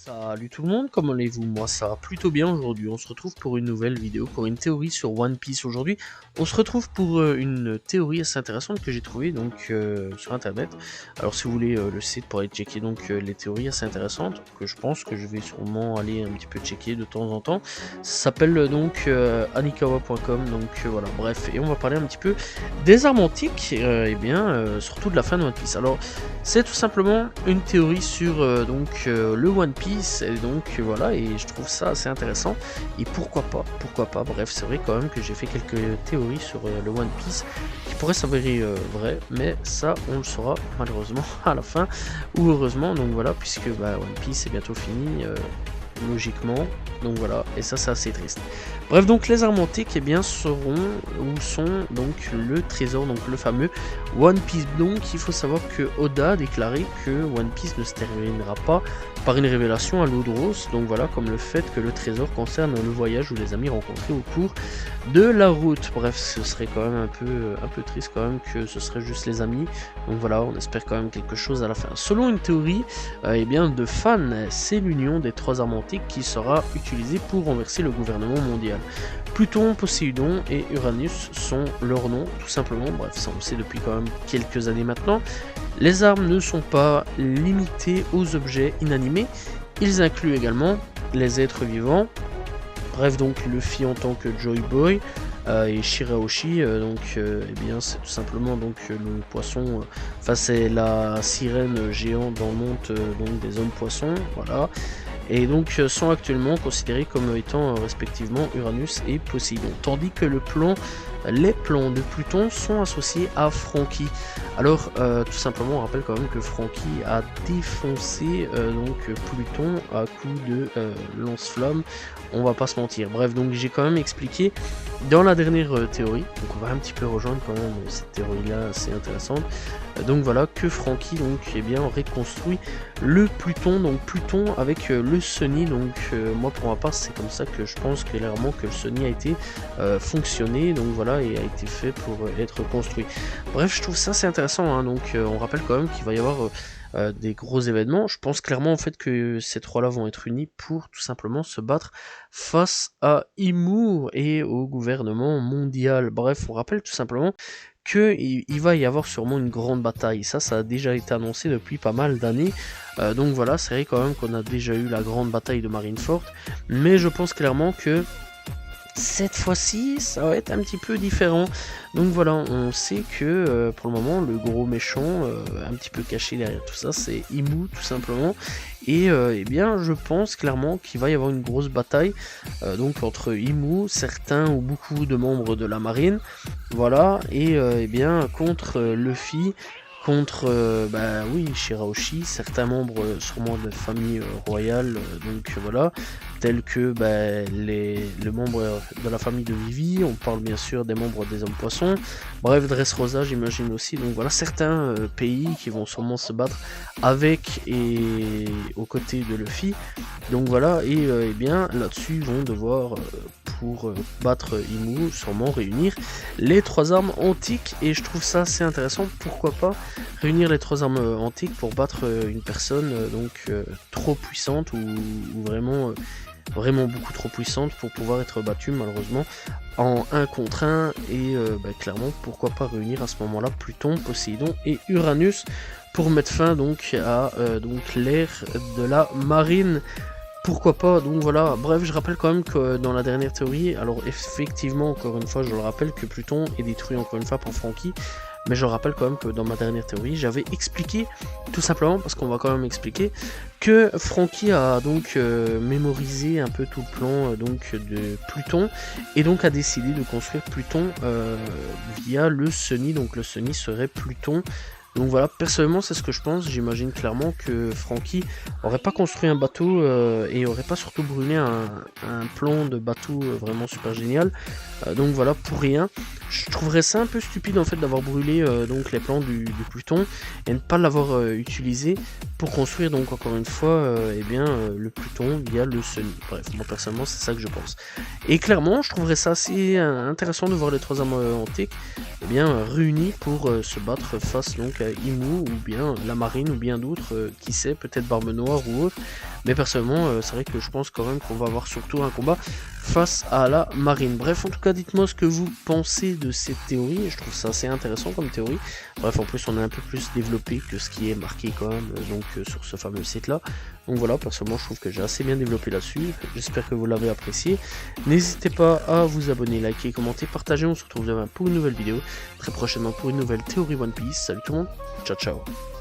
Salut tout le monde, comment allez-vous? Moi ça va plutôt bien aujourd'hui, on se retrouve pour une nouvelle vidéo, pour une théorie sur One Piece aujourd'hui. On se retrouve pour une théorie assez intéressante que j'ai trouvée donc sur internet. Alors si vous voulez le site pour aller checker donc les théories assez intéressantes, que je pense que je vais sûrement aller un petit peu checker de temps en temps. Ça s'appelle donc anikawa.com, donc voilà, bref, et on va parler un petit peu des armes antiques, et bien surtout de la fin de One Piece. Alors c'est tout simplement une théorie sur le One Piece, et donc voilà, et je trouve ça assez intéressant, et pourquoi pas, bref, c'est vrai quand même que j'ai fait quelques théories sur le One Piece qui pourraient s'avérer vraies, mais ça on le saura malheureusement à la fin, ou heureusement, donc voilà, puisque One Piece est bientôt fini, logiquement, donc voilà, et ça c'est assez triste. Bref, donc les armes antiques, eh bien, seront ou sont donc le trésor, donc le fameux One Piece. Donc il faut savoir que Oda a déclaré que One Piece ne se terminera pas par une révélation à l'eau de rose, donc voilà, comme le fait que le trésor concerne le voyage ou les amis rencontrés au cours de la route. Bref, ce serait quand même un peu triste quand même que ce serait juste les amis, donc voilà, on espère quand même quelque chose à la fin. Selon une théorie eh bien, de fans, c'est l'union des trois armes antiques qui sera utilisée pour renverser le gouvernement mondial. Pluton, Poséidon et Uranus sont leurs noms, tout simplement. Bref, ça on le sait depuis quand même quelques années maintenant. Les armes ne sont pas limitées aux objets inanimés, ils incluent également les êtres vivants. Bref, donc Luffy en tant que Joy Boy et Shirahoshi, eh bien c'est tout simplement donc le poisson, enfin c'est la sirène géante dans le monde donc des hommes poissons, voilà. Et donc sont actuellement considérés comme étant respectivement Uranus et Poséidon, tandis que les plans de Pluton sont associés à Franky. Alors tout simplement on rappelle quand même que Franky a défoncé Pluton à coup de lance-flamme, on va pas se mentir. Bref, donc j'ai quand même expliqué dans la dernière théorie, donc on va un petit peu rejoindre quand même cette théorie là assez intéressante. Donc voilà, que Franky donc eh bien reconstruit le Pluton, donc Pluton avec le Sunny, donc moi pour ma part c'est comme ça que je pense clairement que le Sunny a été fonctionné, donc voilà, et a été fait pour être construit. Bref, je trouve ça c'est intéressant, hein, donc on rappelle quand même qu'il va y avoir des gros événements. Je pense clairement en fait que ces trois-là vont être unis pour tout simplement se battre face à Imu et au gouvernement mondial. Bref, on rappelle tout simplement qu'il va y avoir sûrement une grande bataille. Ça a déjà été annoncé depuis pas mal d'années. Donc voilà, c'est vrai quand même qu'on a déjà eu la grande bataille de Marineford. Mais je pense clairement que cette fois-ci, ça va être un petit peu différent. Donc voilà, on sait que pour le moment, le gros méchant, un petit peu caché derrière tout ça, c'est Imu tout simplement. Et eh bien, je pense clairement qu'il va y avoir une grosse bataille donc entre Imu, certains ou beaucoup de membres de la marine, voilà, et eh bien contre Luffy, contre oui, Shirahoshi, certains membres sûrement de la famille royale, donc voilà, tels que les membres de la famille de Vivi, on parle bien sûr des membres des hommes poissons, bref, Dressrosa j'imagine aussi, donc voilà, certains pays qui vont sûrement se battre avec et aux côtés de Luffy, donc voilà, et eh bien là-dessus ils vont devoir pour battre Imu sûrement réunir les trois armes antiques, et je trouve ça assez intéressant, pourquoi pas réunir les trois armes antiques pour battre une personne trop puissante, ou vraiment beaucoup trop puissante pour pouvoir être battue malheureusement en 1 contre 1, et clairement pourquoi pas réunir à ce moment là Pluton, Poséidon et Uranus pour mettre fin donc à l'ère de la marine. Pourquoi pas, donc voilà, bref, je rappelle quand même que dans la dernière théorie, alors effectivement, encore une fois, je le rappelle que Pluton est détruit encore une fois par Franky, mais je rappelle quand même que dans ma dernière théorie, j'avais expliqué, tout simplement, parce qu'on va quand même expliquer, que Franky a donc mémorisé un peu tout le plan de Pluton, et donc a décidé de construire Pluton via le Sunny, donc le Sunny serait Pluton. Donc voilà, personnellement c'est ce que je pense, j'imagine clairement que Franky aurait pas construit un bateau et aurait pas surtout brûlé un plan de bateau vraiment super génial, donc voilà, pour rien. Je trouverais ça un peu stupide en fait d'avoir brûlé donc les plans du Pluton et ne pas l'avoir utilisé pour construire donc encore une fois le Pluton via le Sunny. Bref, moi personnellement c'est ça que je pense. Et clairement je trouverais ça assez intéressant de voir les trois armes antiques réunies pour se battre face donc à Imu ou bien la marine ou bien d'autres, qui sait, peut-être Barbe Noire ou autre. Mais personnellement, c'est vrai que je pense quand même qu'on va avoir surtout un combat face à la marine. Bref, en tout cas, dites-moi ce que vous pensez de cette théorie. Je trouve ça assez intéressant comme théorie. Bref, en plus, on est un peu plus développé que ce qui est marqué quand même sur ce fameux site-là. Donc voilà, personnellement, je trouve que j'ai assez bien développé là-dessus. J'espère que vous l'avez apprécié. N'hésitez pas à vous abonner, liker, commenter, partager. On se retrouve demain pour une nouvelle vidéo. Très prochainement pour une nouvelle théorie One Piece. Salut tout le monde, ciao ciao.